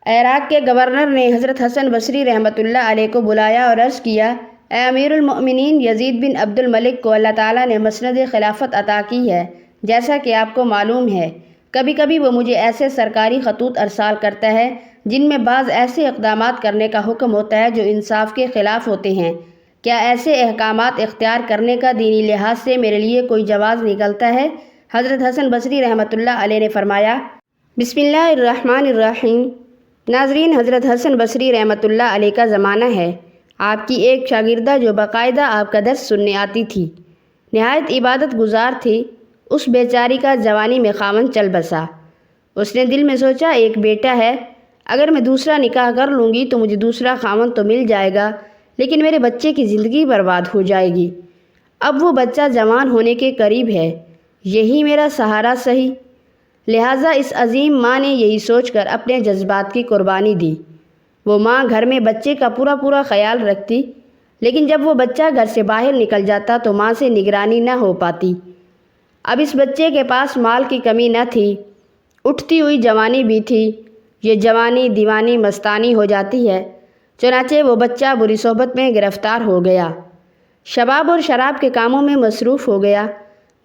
عراق کے گورنر نے حضرت حسن بصری رحمۃ اللہ علیہ کو بلایا اور عرض کیا، اے امیر المؤمنین، یزید بن عبد الملک کو اللہ تعالیٰ نے مسند خلافت عطا کی ہے۔ جیسا کہ آپ کو معلوم ہے، کبھی کبھی وہ مجھے ایسے سرکاری خطوط ارسال کرتا ہے جن میں بعض ایسے اقدامات کرنے کا حکم ہوتا ہے جو انصاف کے خلاف ہوتے ہیں۔ کیا ایسے احکامات اختیار کرنے کا دینی لحاظ سے میرے لیے کوئی جواز نکلتا ہے؟ حضرت حسن بصری رحمۃ اللہ علیہ نے فرمایا، بسم اللہ الرحمن الرحیم۔ ناظرین، حضرت حسن بصری رحمۃ اللہ علیہ کا زمانہ ہے۔ آپ کی ایک شاگردہ جو باقاعدہ آپ کا درس سننے آتی تھی، نہایت عبادت گزار تھی، اس بیچاری کا جوانی میں خاوند چل بسا۔ اس نے دل میں سوچا، ایک بیٹا ہے، اگر میں دوسرا نکاح کر لوں گی تو مجھے دوسرا خاوند تو مل جائے گا، لیکن میرے بچے کی زندگی برباد ہو جائے گی۔ اب وہ بچہ جوان ہونے کے قریب ہے، یہی میرا سہارا سہی۔ لہٰذا اس عظیم ماں نے یہی سوچ کر اپنے جذبات کی قربانی دی۔ وہ ماں گھر میں بچے کا پورا خیال رکھتی، لیکن جب وہ بچہ گھر سے باہر نکل جاتا تو ماں سے نگرانی نہ ہو پاتی۔ اب اس بچے کے پاس مال کی کمی نہ تھی، اٹھتی ہوئی جوانی بھی تھی۔ یہ جوانی دیوانی مستانی ہو جاتی ہے، چنانچہ وہ بچہ بری صحبت میں گرفتار ہو گیا، شباب اور شراب کے کاموں میں مصروف ہو گیا۔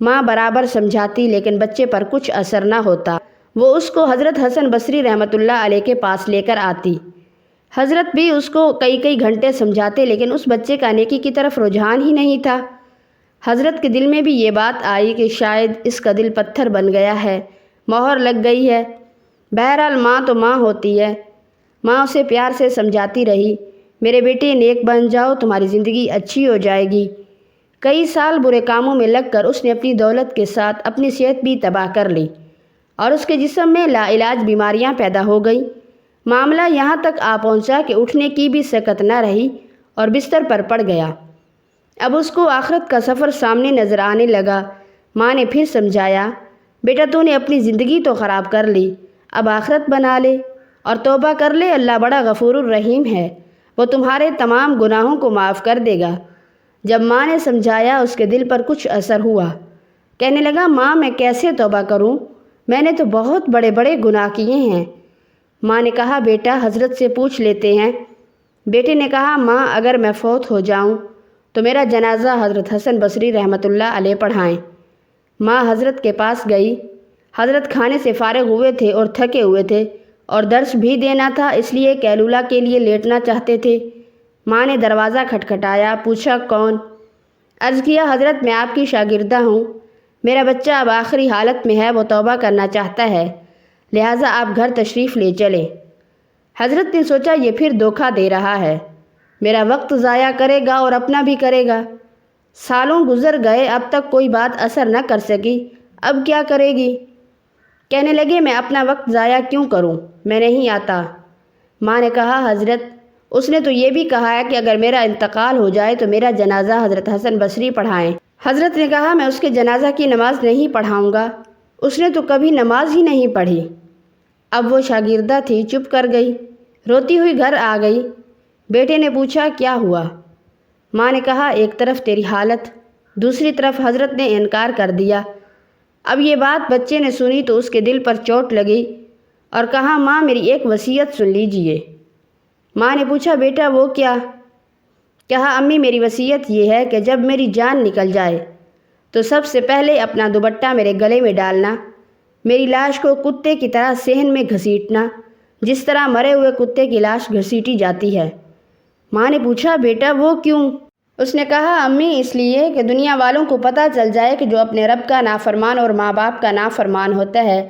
ماں برابر سمجھاتی لیکن بچے پر کچھ اثر نہ ہوتا۔ وہ اس کو حضرت حسن بصری رحمۃ اللہ علیہ کے پاس لے کر آتی۔ حضرت بھی اس کو کئی گھنٹے سمجھاتے لیکن اس بچے کا نیکی کی طرف رجحان ہی نہیں تھا۔ حضرت کے دل میں بھی یہ بات آئی کہ شاید اس کا دل پتھر بن گیا ہے، مہر لگ گئی ہے۔ بہرحال ماں تو ماں ہوتی ہے۔ ماں اسے پیار سے سمجھاتی رہی، میرے بیٹے نیک بن جاؤ، تمہاری زندگی اچھی ہو جائے گی۔ کئی سال برے کاموں میں لگ کر اس نے اپنی دولت کے ساتھ اپنی صحت بھی تباہ کر لی اور اس کے جسم میں لا علاج بیماریاں پیدا ہو گئیں۔ معاملہ یہاں تک آ پہنچا کہ اٹھنے کی بھی سکت نہ رہی اور بستر پر پڑ گیا۔ اب اس کو آخرت کا سفر سامنے نظر آنے لگا۔ ماں نے پھر سمجھایا، بیٹا تو نے اپنی زندگی تو خراب کر لی، اب آخرت بنا لے اور توبہ کر لے، اللہ بڑا غفور الرحیم ہے، وہ تمہارے تمام گناہوں کو معاف کر دے گا۔ جب ماں نے سمجھایا اس کے دل پر کچھ اثر ہوا۔ کہنے لگا، ماں میں کیسے توبہ کروں، میں نے تو بہت بڑے گناہ کیے ہیں۔ ماں نے کہا، بیٹا حضرت سے پوچھ لیتے ہیں۔ بیٹے نے کہا، ماں اگر میں فوت ہو جاؤں تو میرا جنازہ حضرت حسن بصری رحمۃ اللہ علیہ پڑھائیں۔ ماں حضرت کے پاس گئی۔ حضرت کھانے سے فارغ ہوئے تھے اور تھکے ہوئے تھے اور درس بھی دینا تھا، اس لیے قیلولہ کے لیے لیٹنا چاہتے تھے۔ ماں نے دروازہ کھٹکھٹایا، پوچھا کون؟ عرض کیا، حضرت میں آپ کی شاگردہ ہوں، میرا بچہ اب آخری حالت میں ہے، وہ توبہ کرنا چاہتا ہے، لہٰذا آپ گھر تشریف لے چلیں۔ حضرت نے سوچا، یہ پھر دھوکہ دے رہا ہے، میرا وقت ضائع کرے گا اور اپنا بھی کرے گا۔ سالوں گزر گئے، اب تک کوئی بات اثر نہ کر سکی، اب کیا کرے گی؟ کہنے لگے، میں اپنا وقت ضائع کیوں کروں، میں نہیں آتا۔ ماں نے کہا، حضرت اس نے تو یہ بھی کہا ہے کہ اگر میرا انتقال ہو جائے تو میرا جنازہ حضرت حسن بصری پڑھائیں۔ حضرت نے کہا، میں اس کے جنازہ کی نماز نہیں پڑھاؤں گا، اس نے تو کبھی نماز ہی نہیں پڑھی۔ اب وہ شاگردہ تھی، چپ کر گئی، روتی ہوئی گھر آ گئی۔ بیٹے نے پوچھا، کیا ہوا؟ ماں نے کہا، ایک طرف تیری حالت، دوسری طرف حضرت نے انکار کر دیا۔ اب یہ بات بچے نے سنی تو اس کے دل پر چوٹ لگی اور کہا، ماں میری ایک وصیت سن لیجئے۔ ماں نے پوچھا، بیٹا وہ کیا؟ کہا، امی میری وصیت یہ ہے کہ جب میری جان نکل جائے تو سب سے پہلے اپنا دوپٹہ میرے گلے میں ڈالنا، میری لاش کو کتے کی طرح صحن میں گھسیٹنا، جس طرح مرے ہوئے کتے کی لاش گھسیٹی جاتی ہے۔ ماں نے پوچھا، بیٹا وہ کیوں؟ اس نے کہا، امی اس لیے کہ دنیا والوں کو پتہ چل جائے کہ جو اپنے رب کا نافرمان اور ماں باپ کا نافرمان ہوتا ہے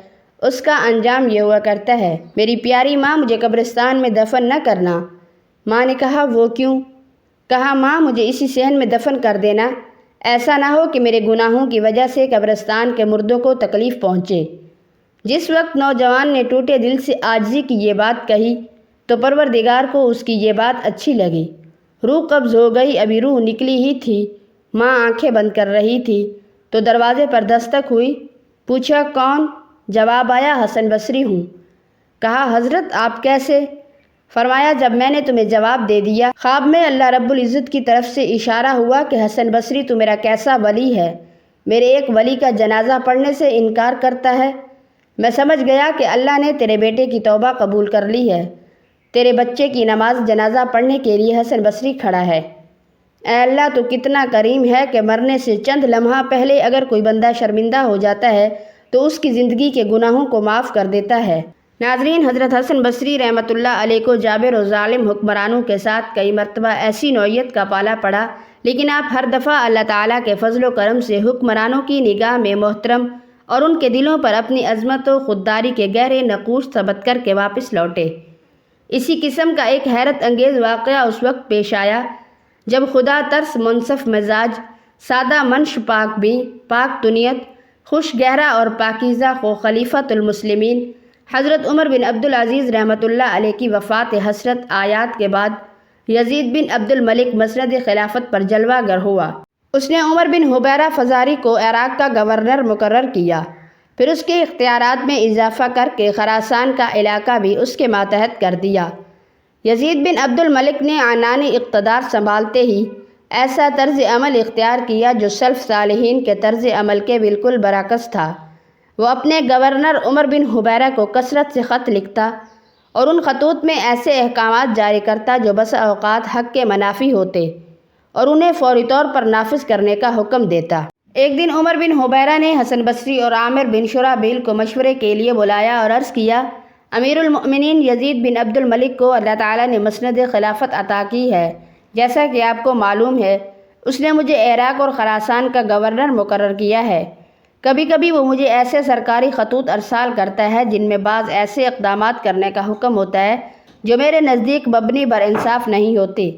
اس کا انجام یہ ہوا کرتا ہے۔ میری پیاری ماں، مجھے قبرستان میں دفن نہ کرنا۔ ماں نے کہا، وہ کیوں؟ کہا، ماں مجھے اسی صحن میں دفن کر دینا، ایسا نہ ہو کہ میرے گناہوں کی وجہ سے قبرستان کے مردوں کو تکلیف پہنچے۔ جس وقت نوجوان نے ٹوٹے دل سے عاجزی کی یہ بات کہی تو پروردگار کو اس کی یہ بات اچھی لگی، روح قبض ہو گئی، ابھی روح نکلی ہی تھی۔ ماں آنکھیں بند کر رہی تھی تو دروازے پر دستک ہوئی۔ پوچھا، کون؟ جواب آیا، حسن بصری ہوں۔ کہا، حضرت آپ کیسے؟ فرمایا، جب میں نے تمہیں جواب دے دیا، خواب میں اللہ رب العزت کی طرف سے اشارہ ہوا کہ حسن بصری تو میرا کیسا ولی ہے، میرے ایک ولی کا جنازہ پڑھنے سے انکار کرتا ہے۔ میں سمجھ گیا کہ اللہ نے تیرے بیٹے کی توبہ قبول کر لی ہے، تیرے بچے کی نماز جنازہ پڑھنے کے لیے حسن بصری کھڑا ہے۔ اے اللہ تو کتنا کریم ہے کہ مرنے سے چند لمحہ پہلے اگر کوئی بندہ شرمندہ ہو جاتا ہے تو اس کی زندگی کے گناہوں کو معاف کر دیتا ہے۔ ناظرین، حضرت حسن بصری رحمۃ اللہ علیہ کو جابر و ظالم حکمرانوں کے ساتھ کئی مرتبہ ایسی نوعیت کا پالا پڑا، لیکن آپ ہر دفعہ اللہ تعالیٰ کے فضل و کرم سے حکمرانوں کی نگاہ میں محترم اور ان کے دلوں پر اپنی عظمت و خودداری کے گہرے نقوش ثبت کر کے واپس لوٹے۔ اسی قسم کا ایک حیرت انگیز واقعہ اس وقت پیش آیا جب خدا ترس، منصف مزاج، سادہ منش، پاک بین، پاک طنیت، خوش گہرا اور پاکیزہ خو خلیفۃ المسلمین حضرت عمر بن عبدالعزیز رحمۃ اللہ علیہ کی وفات حسرت آیات کے بعد یزید بن عبد الملک مسند خلافت پر جلوہ گر ہوا۔ اس نے عمر بن حبیرہ فزاری کو عراق کا گورنر مقرر کیا، پھر اس کے اختیارات میں اضافہ کر کے خراسان کا علاقہ بھی اس کے ماتحت کر دیا۔ یزید بن عبد الملک نے عنان اقتدار سنبھالتے ہی ایسا طرز عمل اختیار کیا جو سلف صالحین کے طرز عمل کے بالکل برعکس تھا۔ وہ اپنے گورنر عمر بن حبیرہ کو کثرت سے خط لکھتا اور ان خطوط میں ایسے احکامات جاری کرتا جو بسا اوقات حق کے منافی ہوتے اور انہیں فوری طور پر نافذ کرنے کا حکم دیتا۔ ایک دن عمر بن حبیرہ نے حسن بصری اور عامر بن شرحبیل کو مشورے کے لیے بلایا اور عرض کیا، امیر المؤمنین یزید بن عبد الملک کو اللہ تعالیٰ نے مسند خلافت عطا کی ہے۔ جیسا کہ آپ کو معلوم ہے، اس نے مجھے عراق اور خراسان کا گورنر مقرر کیا ہے۔ کبھی کبھی وہ مجھے ایسے سرکاری خطوط ارسال کرتا ہے جن میں بعض ایسے اقدامات کرنے کا حکم ہوتا ہے جو میرے نزدیک مبنی بر انصاف نہیں ہوتے۔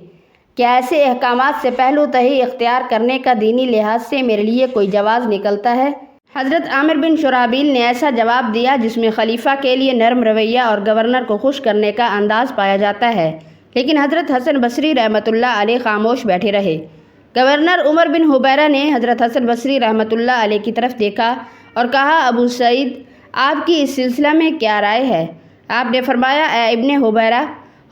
کیا ایسے احکامات سے پہلو تہی اختیار کرنے کا دینی لحاظ سے میرے لیے کوئی جواز نکلتا ہے؟ حضرت عامر بن شرحبیل نے ایسا جواب دیا جس میں خلیفہ کے لیے نرم رویہ اور گورنر کو خوش کرنے کا انداز پایا جاتا ہے، لیکن حضرت حسن بصری رحمۃ اللہ علیہ خاموش بیٹھے رہے۔ گورنر عمر بن حبیرہ نے حضرت حسن بصری رحمۃ اللہ علیہ کی طرف دیکھا اور کہا، ابو سعید، آپ کی اس سلسلہ میں کیا رائے ہے؟ آپ نے فرمایا، اے ابن حبیرہ،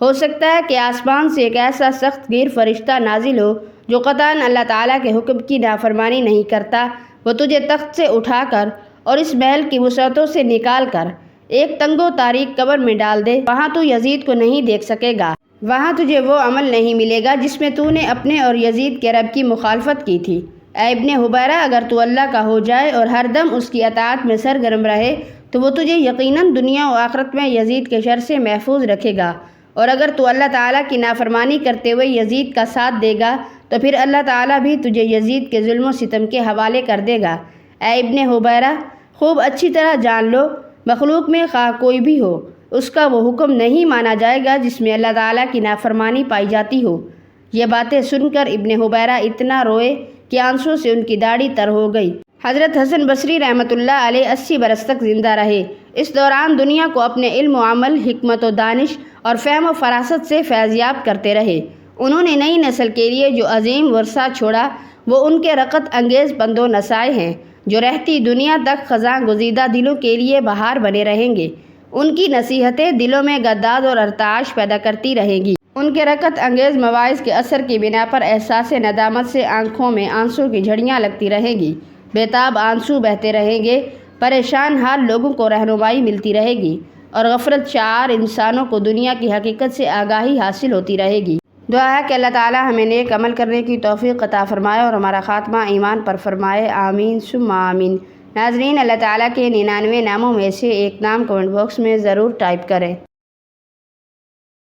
ہو سکتا ہے کہ آسمان سے ایک ایسا سخت گیر فرشتہ نازل ہو جو قطعاً اللہ تعالیٰ کے حکم کی نافرمانی نہیں کرتا۔ وہ تجھے تخت سے اٹھا کر اور اس محل کی وسعتوں سے نکال کر ایک تنگ و تاریک قبر میں ڈال دے۔ وہاں تو یزید کو نہیں دیکھ سکے گا، وہاں تجھے وہ عمل نہیں ملے گا جس میں تو نے اپنے اور یزید کے رب کی مخالفت کی تھی۔ اے ابن حبیرہ، اگر تو اللہ کا ہو جائے اور ہر دم اس کی اطاعت میں سرگرم رہے تو وہ تجھے یقیناً دنیا و آخرت میں یزید کے شر سے محفوظ رکھے گا، اور اگر تو اللہ تعالیٰ کی نافرمانی کرتے ہوئے یزید کا ساتھ دے گا تو پھر اللہ تعالیٰ بھی تجھے یزید کے ظلم و ستم کے حوالے کر دے گا۔ اے ابن حبیرہ، خوب اچھی طرح جان لو، مخلوق میں خواہ کوئی بھی ہو، اس کا وہ حکم نہیں مانا جائے گا جس میں اللہ تعالیٰ کی نافرمانی پائی جاتی ہو۔ یہ باتیں سن کر ابن حبیرہ اتنا روئے کہ آنسوں سے ان کی داڑھی تر ہو گئی۔ حضرت حسن بصری رحمۃ اللہ علیہ 80 برس تک زندہ رہے۔ اس دوران دنیا کو اپنے علم و عمل، حکمت و دانش اور فہم و فراست سے فیضیاب کرتے رہے۔ انہوں نے نئی نسل کے لیے جو عظیم ورثہ چھوڑا وہ ان کے رقت انگیز پند و نصائح ہیں جو رہتی دنیا تک خزاں گزیدہ دلوں کے لیے بہار بنے رہیں گے۔ ان کی نصیحتیں دلوں میں گداز اور ارتعاش پیدا کرتی رہیں گی۔ ان کے رقت انگیز مواعظ کے اثر کی بنا پر احساس ندامت سے آنکھوں میں آنسوں کی جھڑیاں لگتی رہیں گی، بےتاب آنسو بہتے رہیں گے، پریشان حال لوگوں کو رہنمائی ملتی رہے گی اور غفلت شعار انسانوں کو دنیا کی حقیقت سے آگاہی حاصل ہوتی رہے گی۔ دعا ہے کہ اللہ تعالیٰ ہمیں نیک عمل کرنے کی توفیق عطا فرمائے اور ہمارا خاتمہ ایمان پر فرمائے، آمین ثم آمین۔ ناظرین، اللہ تعالیٰ کے 99 ناموں میں سے ایک نام کمنٹ باکس میں ضرور ٹائپ کریں۔